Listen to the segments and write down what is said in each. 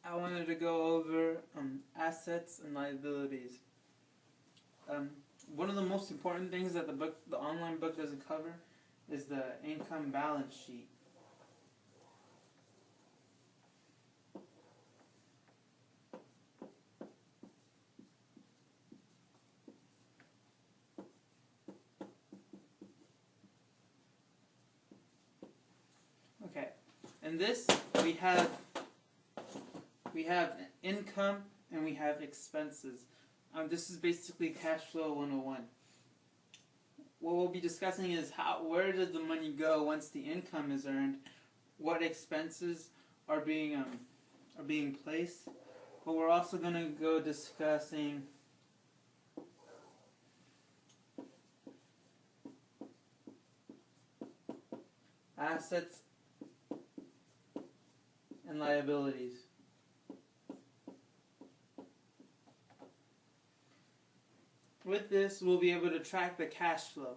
I wanted to go over assets and liabilities. One of the most important things that the online book doesn't cover is the income balance sheet. Okay, in this we have income and we have expenses. This is basically cash flow 101. What we'll be discussing is where does the money go once the income is earned, what expenses are being placed, but we're also going to go discussing assets and liabilities. With this, we'll be able to track the cash flow.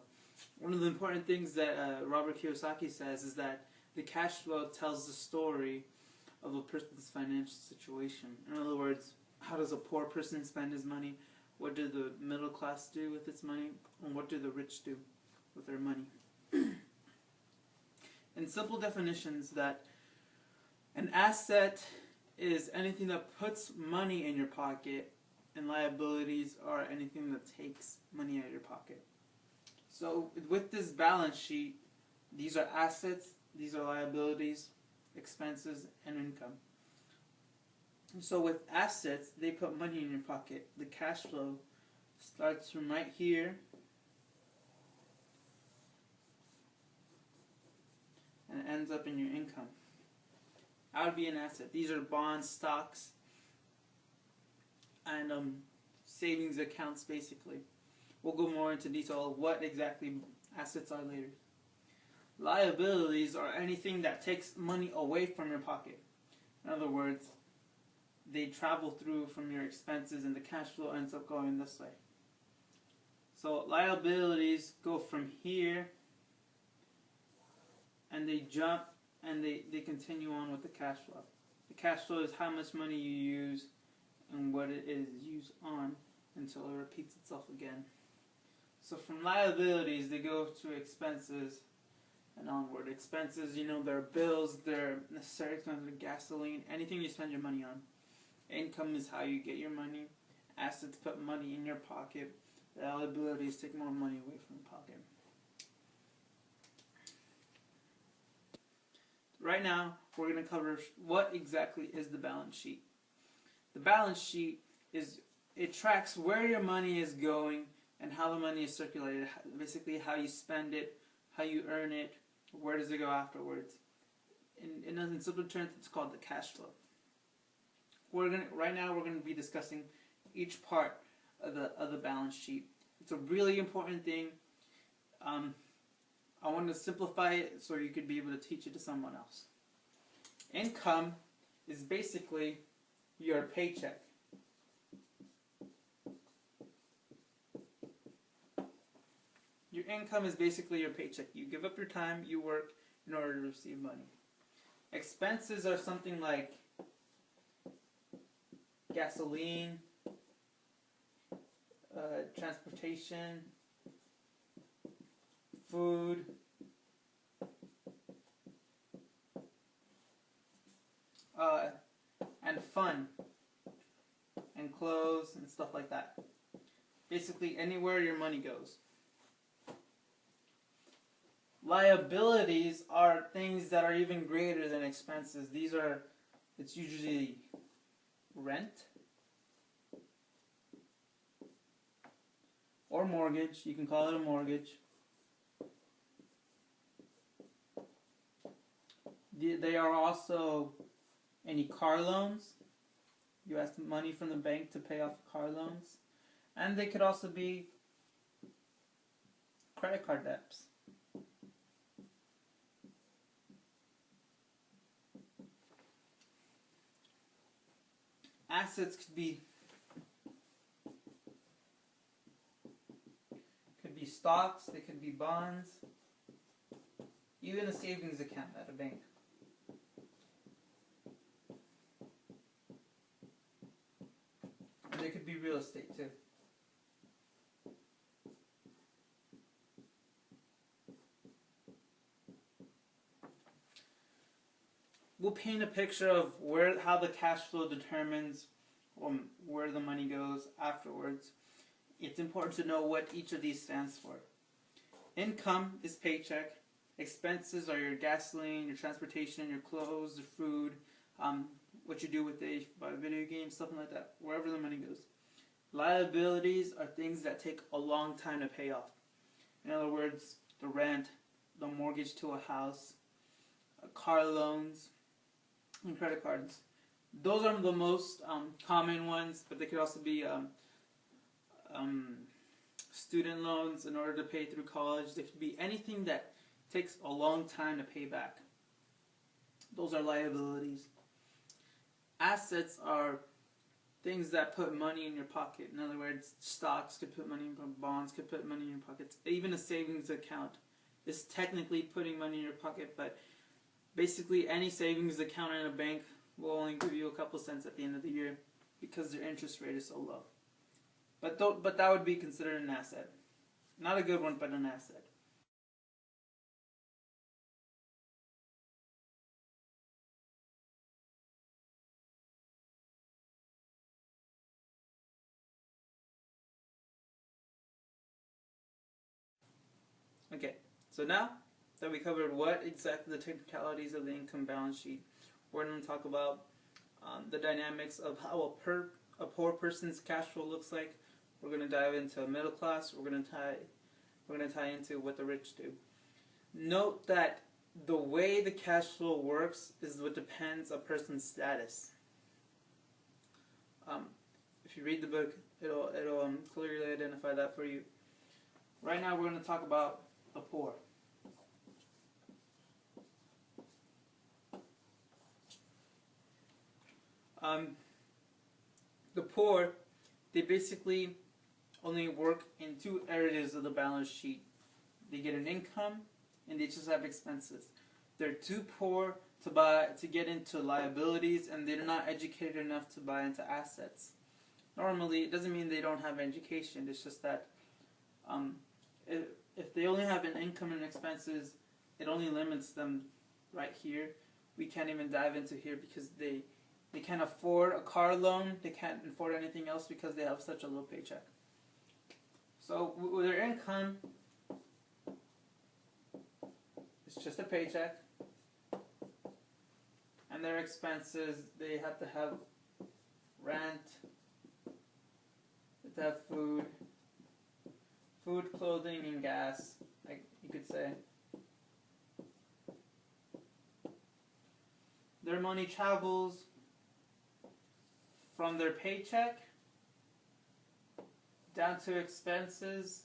One of the important things that Robert Kiyosaki says is that the cash flow tells the story of a person's financial situation. In other words, how does a poor person spend his money? What do the middle class do with its money? And what do the rich do with their money? In simple definitions, that an asset is anything that puts money in your pocket, and liabilities are anything that takes money out of your pocket. So with this balance sheet, these are assets, these are liabilities, expenses, and income. So with assets, they put money in your pocket. The cash flow starts from right here and ends up in your income. That would be an asset. These are bonds, stocks, and savings accounts, basically. We'll go more into detail of what exactly assets are later. Liabilities are anything that takes money away from your pocket. In other words, they travel through from your expenses and the cash flow ends up going this way. So liabilities go from here and they jump and they continue on with the cash flow. The cash flow is how much money you use and what it is used on until it repeats itself again. So from liabilities, they go to expenses and onward. Expenses, they're bills, they're necessary expenses, gasoline, anything you spend your money on. Income is how you get your money. Assets put money in your pocket. Liabilities take more money away from your pocket. Right now, we're going to cover what exactly is the balance sheet. The balance sheet it tracks where your money is going and how the money is circulated, basically how you spend it, how you earn it, where does it go afterwards. In simple terms, it's called the cash flow. Right now we're going to be discussing each part of the balance sheet. It's a really important thing. I want to simplify it so you could be able to teach it to someone else. Income is basically your paycheck. Your income is basically your paycheck. You give up your time, you work in order to receive money. Expenses are something like gasoline, transportation, food, and fun, and clothes, and stuff like that. Basically, anywhere your money goes. Liabilities are things that are even greater than expenses. It's usually rent or mortgage. You can call it a mortgage. They are also any car loans. You ask money from the bank to pay off car loans. And they could also be credit card debts. Assets could be stocks, they could be bonds, even a savings account at a bank. it could be real estate too. We'll paint a picture of how the cash flow determines where the money goes afterwards. It's important to know what each of these stands for. Income is paycheck. Expenses are your gasoline, your transportation, your clothes, your food, what you do with it, buy video games, something like that, wherever the money goes. Liabilities are things that take a long time to pay off. In other words, the rent, the mortgage to a house, car loans, and credit cards. Those are the most common ones, but they could also be student loans in order to pay through college. They could be anything that takes a long time to pay back. Those are liabilities. Assets are things that put money in your pocket. In other words, stocks could put money in your bonds, could put money in your pockets. Even a savings account is technically putting money in your pocket, but basically any savings account in a bank will only give you a couple cents at the end of the year because their interest rate is so low. But that would be considered an asset. Not a good one, but an asset. Okay, so now that we covered what exactly the technicalities of the income balance sheet, we're going to talk about the dynamics of how a poor person's cash flow looks like. We're going to dive into middle class. We're going to tie into what the rich do. Note that the way the cash flow works is what depends on a person's status. If you read the book, it'll clearly identify that for you. Right now, we're going to talk about the poor. The poor, they basically only work in two areas of the balance sheet. They get an income and they just have expenses. They're too poor to get into liabilities, and they're not educated enough to buy into assets. Normally, it doesn't mean they don't have education. It's just that if they only have an income and expenses, it only limits them right here. We can't even dive into here because they can't afford a car loan. They can't afford anything else because they have such a low paycheck. So with their income, it's just a paycheck. And their expenses, they have to have rent, they have to have food, clothing, and gas, like you could say. Their money travels from their paycheck down to expenses,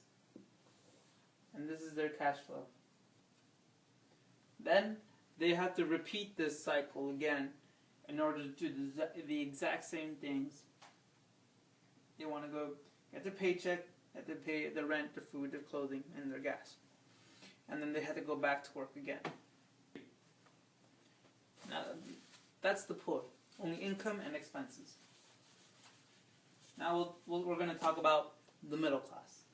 and this is their cash flow. Then they have to repeat this cycle again in order to do the exact same things. They want to go get their paycheck, they have to pay the rent, the food, their clothing, and their gas. And then they have to go back to work again. Now, that's the poor. Only income and expenses. Now we're going to talk about the middle class.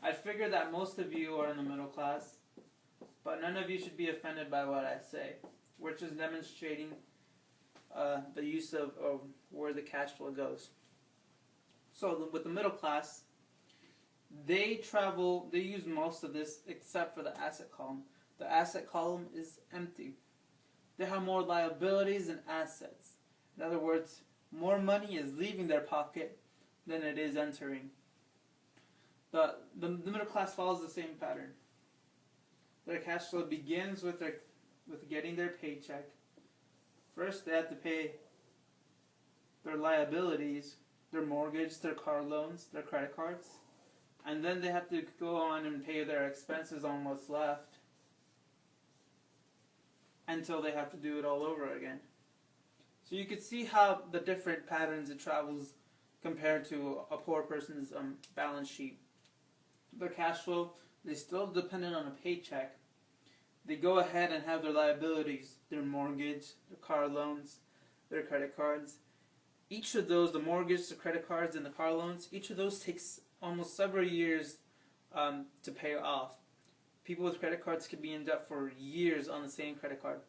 I figure that most of you are in the middle class, but none of you should be offended by what I say. We're just demonstrating the use of where the cash flow goes. So with the middle class, they use most of this except for the asset column. The asset column is empty. They have more liabilities than assets. In other words, more money is leaving their pocket than it is entering. The middle class follows the same pattern. Their cash flow begins with getting their paycheck. First, they have to pay their liabilities, their mortgage, their car loans, their credit cards, and then they have to go on and pay their expenses on what's left until they have to do it all over again. So you could see how the different patterns it travels compared to a poor person's balance sheet. Their cash flow, they still dependent on a paycheck. They go ahead and have their liabilities, their mortgage, their car loans, their credit cards, each of those, the mortgage, the credit cards, and the car loans, each of those takes almost several years to pay off. People with credit cards could be in debt for years on the same credit card.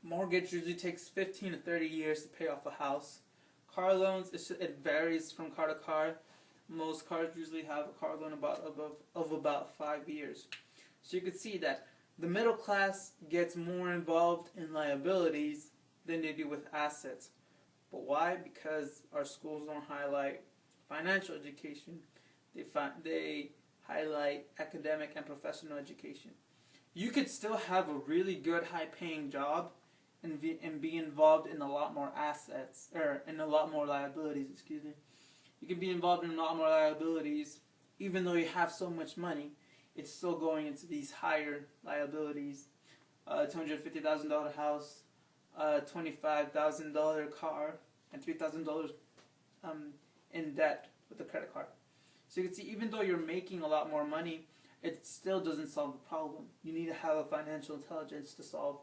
Mortgage usually takes 15 to 30 years to pay off a house. Car loans, it varies from car to car. Most cars usually have a car loan of about 5 years. So you can see that the middle class gets more involved in liabilities than they do with assets. But why? Because our schools don't highlight financial education. They highlight academic and professional education. You could still have a really good high-paying job and be involved in a lot more assets, or in a lot more liabilities, excuse me. You can be involved in a lot more liabilities even though you have so much money. It's still going into these higher liabilities. $250,000 house, $25,000 car, and $3,000 in debt with a credit card. So you can see, even though you're making a lot more money, it still doesn't solve the problem. You need to have a financial intelligence to solve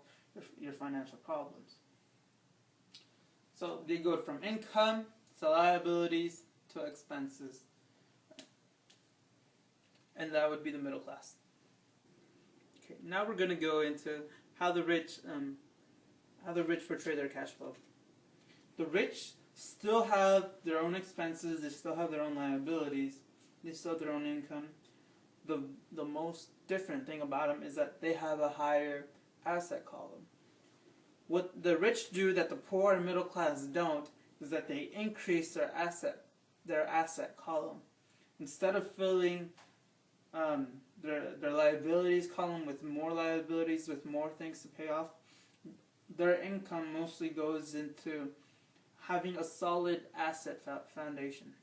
your financial problems. So they go from income to liabilities to expenses. And that would be the middle class. Okay, now we're going to go into how the rich portray their cash flow. The rich still have their own expenses, they still have their own liabilities, they still have their own income. The most different thing about them is that they have a higher asset column. What the rich do that the poor and middle class don't is that they increase their asset column. Instead of filling their liabilities column with more liabilities, with more things to pay off, their income mostly goes into having a solid asset foundation.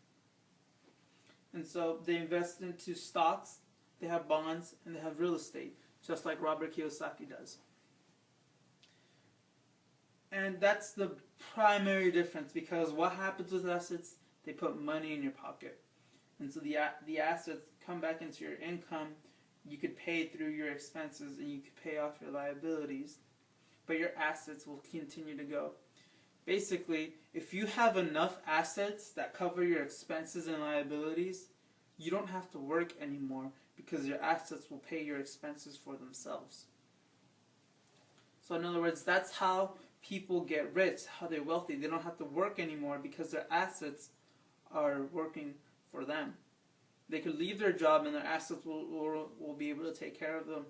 And so they invest into stocks, they have bonds, and they have real estate, just like Robert Kiyosaki does. And that's the primary difference, because what happens with assets, they put money in your pocket. And so the assets come back into your income. You could pay through your expenses and you could pay off your liabilities, but your assets will continue to go. Basically, if you have enough assets that cover your expenses and liabilities, you don't have to work anymore because your assets will pay your expenses for themselves. So in other words, that's how people get rich, how they're wealthy. They don't have to work anymore because their assets are working for them. They could leave their job and their assets will be able to take care of them.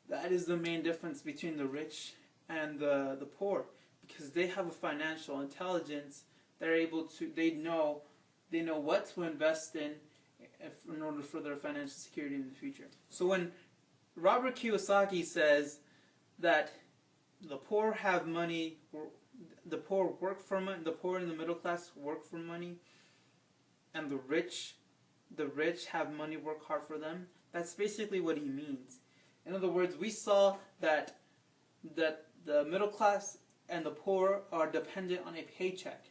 That is the main difference between the rich and the poor, because they have a financial intelligence. They're able to, they know what to invest in order for their financial security in the future. So when Robert Kiyosaki says that the poor have money, the poor work for money, the poor in the middle class work for money, and the rich have money work hard for them, that's basically what he means. In other words, we saw that the middle class and the poor are dependent on a paycheck.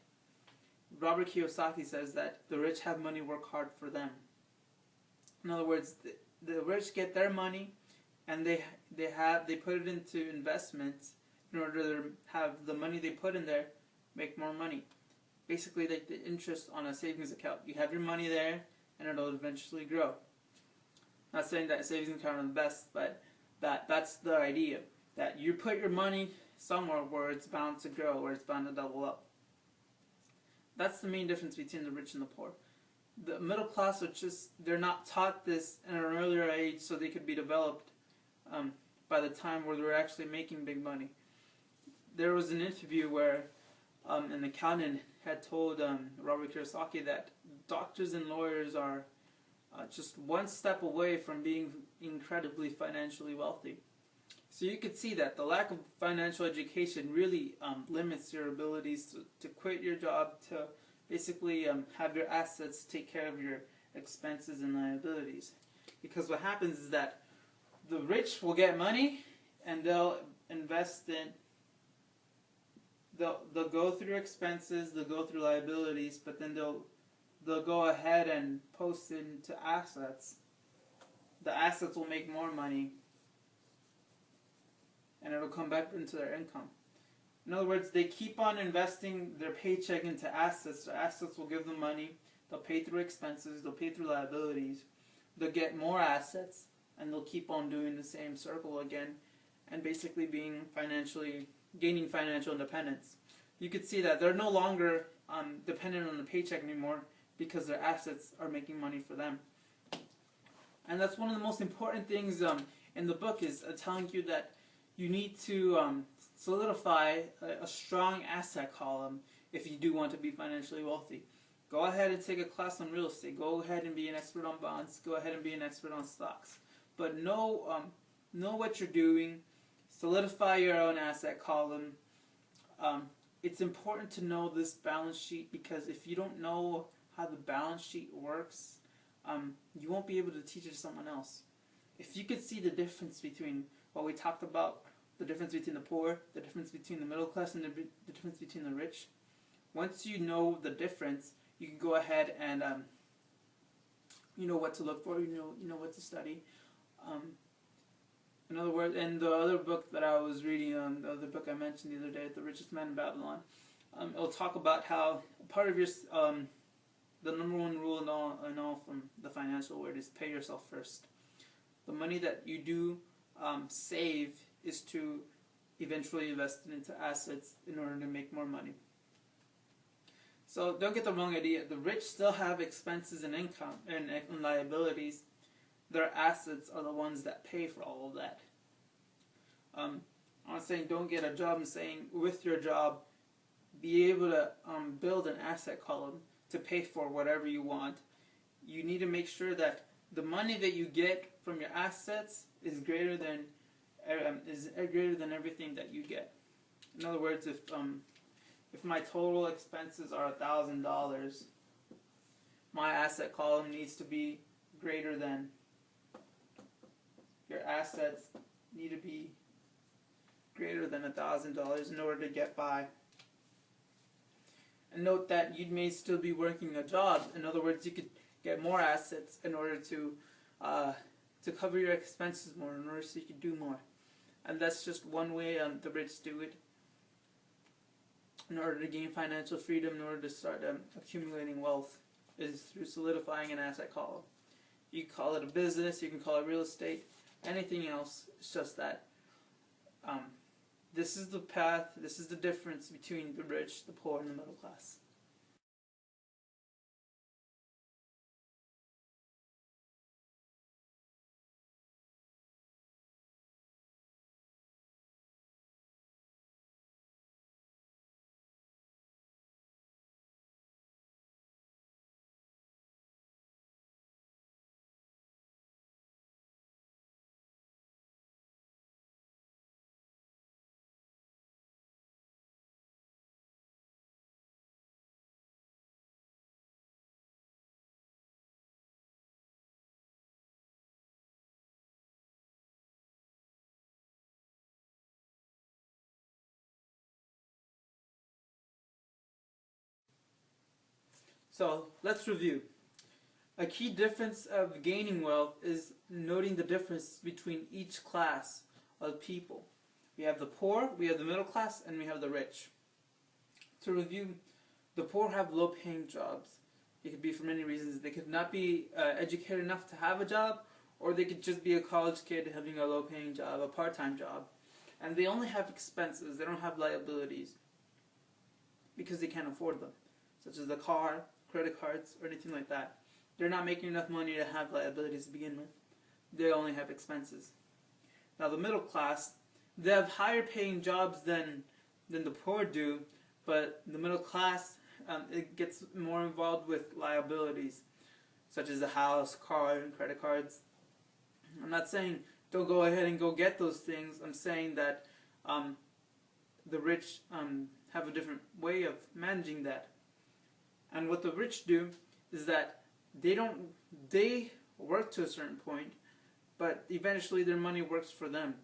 Robert Kiyosaki says that the rich have money work hard for them. In other words, the rich get their money and they put it into investments in order to have the money they put in there make more money. Basically, like the interest on a savings account. You have your money there and it'll eventually grow. Not saying that savings account are the best, but that's the idea. That you put your money somewhere where it's bound to grow, where it's bound to double up. That's the main difference between the rich and the poor. The middle class are they're not taught this at an earlier age so they could be developed by the time where they're actually making big money. There was an interview where an accountant had told Robert Kiyosaki that doctors and lawyers are just one step away from being incredibly financially wealthy. So you could see that the lack of financial education really limits your abilities to quit your job, to basically have your assets take care of your expenses and liabilities. Because what happens is that the rich will get money and they'll invest in, they'll go through expenses, they'll go through liabilities, but then they'll go ahead and post it into assets. The assets will make more money and it'll come back into their income. In other words, they keep on investing their paycheck into assets. Their assets will give them money. They'll pay through expenses. They'll pay through liabilities. They'll get more assets, and they'll keep on doing the same circle again, and basically gaining financial independence. You could see that they're no longer dependent on the paycheck anymore because their assets are making money for them. And that's one of the most important things in the book is telling you that you need to solidify a strong asset column if you do want to be financially wealthy. Go ahead and take a class on real estate. Go ahead and be an expert on bonds. Go ahead and be an expert on stocks. But know what you're doing. Solidify your own asset column. It's important to know this balance sheet because if you don't know how the balance sheet works, you won't be able to teach it to someone else. If you could see the difference between what we talked about, the difference between the poor, the difference between the middle class, and the difference between the rich, once you know the difference, you can go ahead and you know what to look for, you know what to study. In other words, in the other book that I was reading, the other book I mentioned the other day, The Richest Man in Babylon, it'll talk about how part of your the number one rule in all from the financial world is pay yourself first. The money that you do save is to eventually invest it into assets in order to make more money. So don't get the wrong idea. The rich still have expenses and income and liabilities. Their assets are the ones that pay for all of that. I'm not saying don't get a job. I'm saying with your job, be able to build an asset column to pay for whatever you want. You need to make sure that the money that you get from your assets is greater than everything that you get. In other words, if my total expenses are $1,000, my asset column needs to be greater than. Your assets need to be greater than $1,000 in order to get by. And note that you may still be working a job. In other words, you could get more assets in order to cover your expenses more, in order so you could do more. And that's just one way the rich do it. In order to gain financial freedom, in order to start accumulating wealth, is through solidifying an asset column. You can call it a business, you can call it real estate, anything else. It's just that this is the path, this is the difference between the rich, the poor, and the middle class. So let's review. A key difference of gaining wealth is noting the difference between each class of people. We have the poor, we have the middle class, and we have the rich. To review, the poor have low-paying jobs. It could be for many reasons. They could not be educated enough to have a job, or they could just be a college kid having a low-paying job, a part-time job. And they only have expenses. They don't have liabilities because they can't afford them, such as a car, credit cards, or anything like that. They're not making enough money to have liabilities to begin with. They only have expenses. Now the middle class, they have higher paying jobs than the poor do, but the middle class, it gets more involved with liabilities, such as a house, car, and credit cards. I'm not saying don't go ahead and go get those things. I'm saying that the rich have a different way of managing that. And what the rich do is that they work to a certain point, but eventually their money works for them.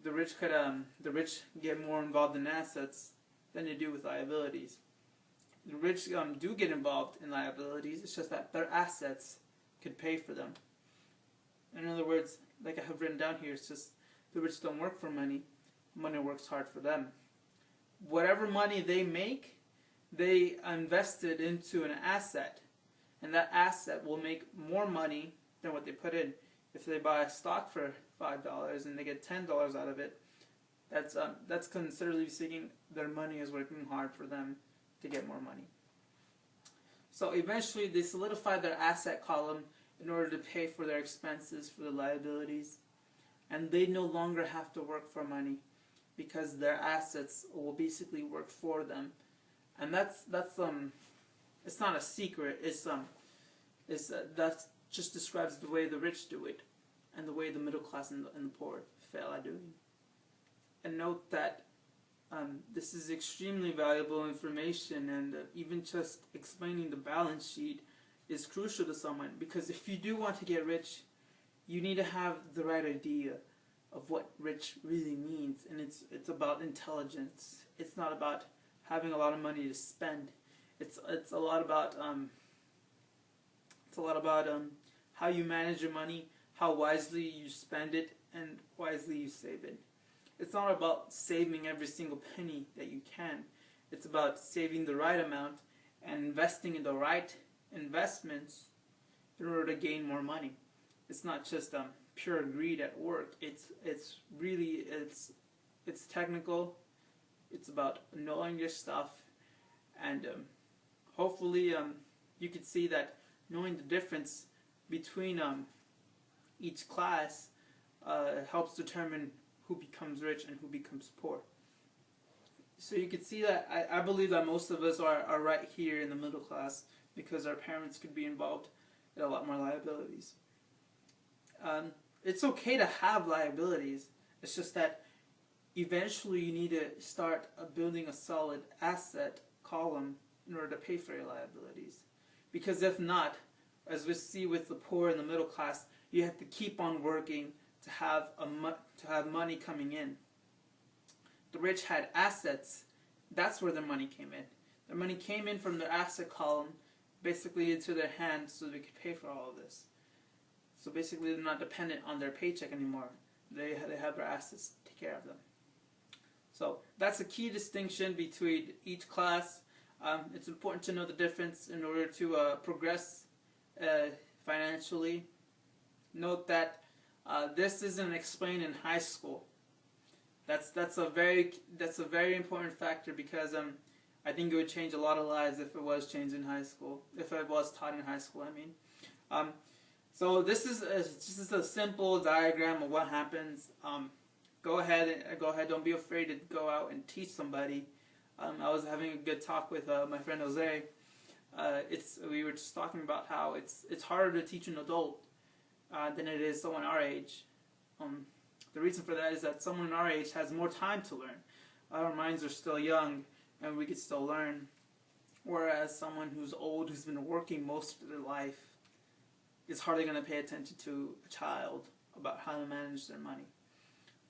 The rich get more involved in assets than they do with liabilities. The rich do get involved in liabilities. It's just that their assets could pay for them. In other words, like I have written down here, it's just the rich don't work for money. Money works hard for them. whatever money they make, they invest it into an asset, and that asset will make more money than what they put in. If they buy a stock for $5 and they get $10 out of it, that's considerably speaking, their money is working hard for them to get more money. So eventually they solidify their asset column in order to pay for their expenses, for the liabilities, and they no longer have to work for money because their assets will basically work for them. And that's it's not a secret. That just describes the way the rich do it, and the way the middle class and the poor fail at doing. And note that this is extremely valuable information, and even just explaining the balance sheet is crucial to someone, because if you do want to get rich, you need to have the right idea of what rich really means, and it's about intelligence. It's not about having a lot of money to spend. It's a lot about how you manage your money, how wisely you spend it, and wisely you save it. It's not about saving every single penny that you can. It's about saving the right amount and investing in the right investments in order to gain more money. It's not just pure greed at work. It's technical. It's about knowing your stuff, and hopefully you could see that knowing the difference between each class helps determine who becomes rich and who becomes poor. So you can see that I believe that most of us are right here in the middle class, because our parents could be involved in a lot more liabilities. It's okay to have liabilities. It's just that eventually you need to start building a solid asset column in order to pay for your liabilities. Because if not, as we see with the poor and the middle class, you have to keep on working to have money coming in. The rich had assets. That's where their money came in. Their money came in from their asset column, basically into their hands, so they could pay for all of this. So basically, they're not dependent on their paycheck anymore. They have their assets to take care of them. So that's a key distinction between each class. It's important to know the difference in order to progress financially. Note that this isn't explained in high school. That's a very important factor, because I think it would change a lot of lives if it was changed in high school. If it was taught in high school, I mean. So this is just a simple diagram of what happens. Go ahead. Don't be afraid to go out and teach somebody. I was having a good talk with my friend Jose. We were just talking about how it's harder to teach an adult than it is someone our age. The reason for that is that someone our age has more time to learn. Our minds are still young, and we can still learn. Whereas someone who's old, who's been working most of their life, is hardly going to pay attention to a child about how to manage their money.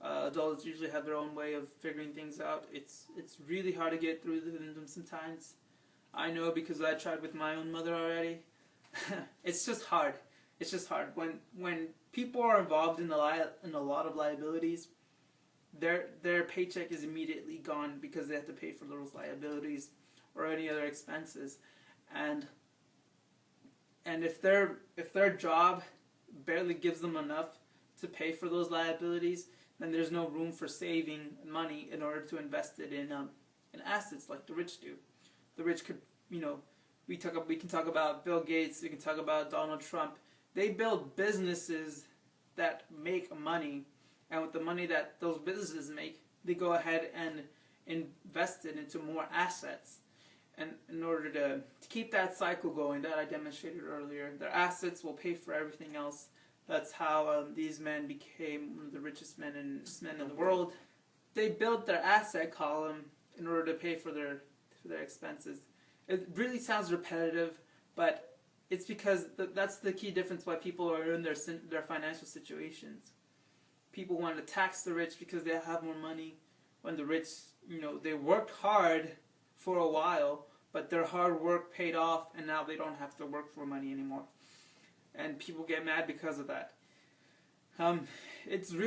Adults usually have their own way of figuring things out. It's really hard to get through them sometimes. I know, because I tried with my own mother already. It's just hard. It's just hard. When people are involved in a lot of liabilities, their paycheck is immediately gone because they have to pay for those liabilities or any other expenses, and if their job barely gives them enough to pay for those liabilities, then there's no room for saving money in order to invest it in assets like the rich do. The rich could, we can talk about Bill Gates, we can talk about Donald Trump. They build businesses that make money, and with the money that those businesses make, they go ahead and invest it into more assets. And in order to keep that cycle going that I demonstrated earlier, their assets will pay for everything else. That's how these men became one of the richest men in the world. They built their asset column in order to pay for their expenses. It really sounds repetitive, but it's because that's the key difference why people are in their financial situations. People want to tax the rich because they have more money, when the rich, they worked hard for a while, but their hard work paid off, and now they don't have to work for money anymore. And people get mad because of that. It's it's a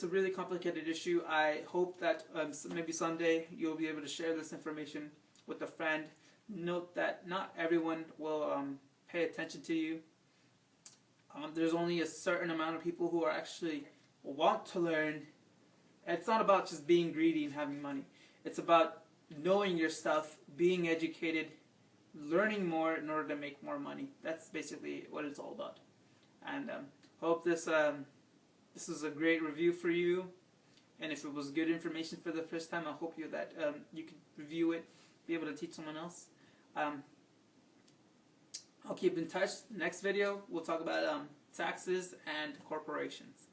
really complicated issue. I hope that maybe someday you'll be able to share this information with a friend. Note that not everyone will pay attention to you. There's only a certain amount of people who are actually want to learn. It's not about just being greedy and having money. It's about knowing your stuff, being educated, learning more in order to make more money. That's basically what it's all about. And hope this is a great review for you. And if it was good information for the first time, I hope you that you can review it, be able to teach someone else. I'll keep in touch. Next video, we'll talk about taxes and corporations.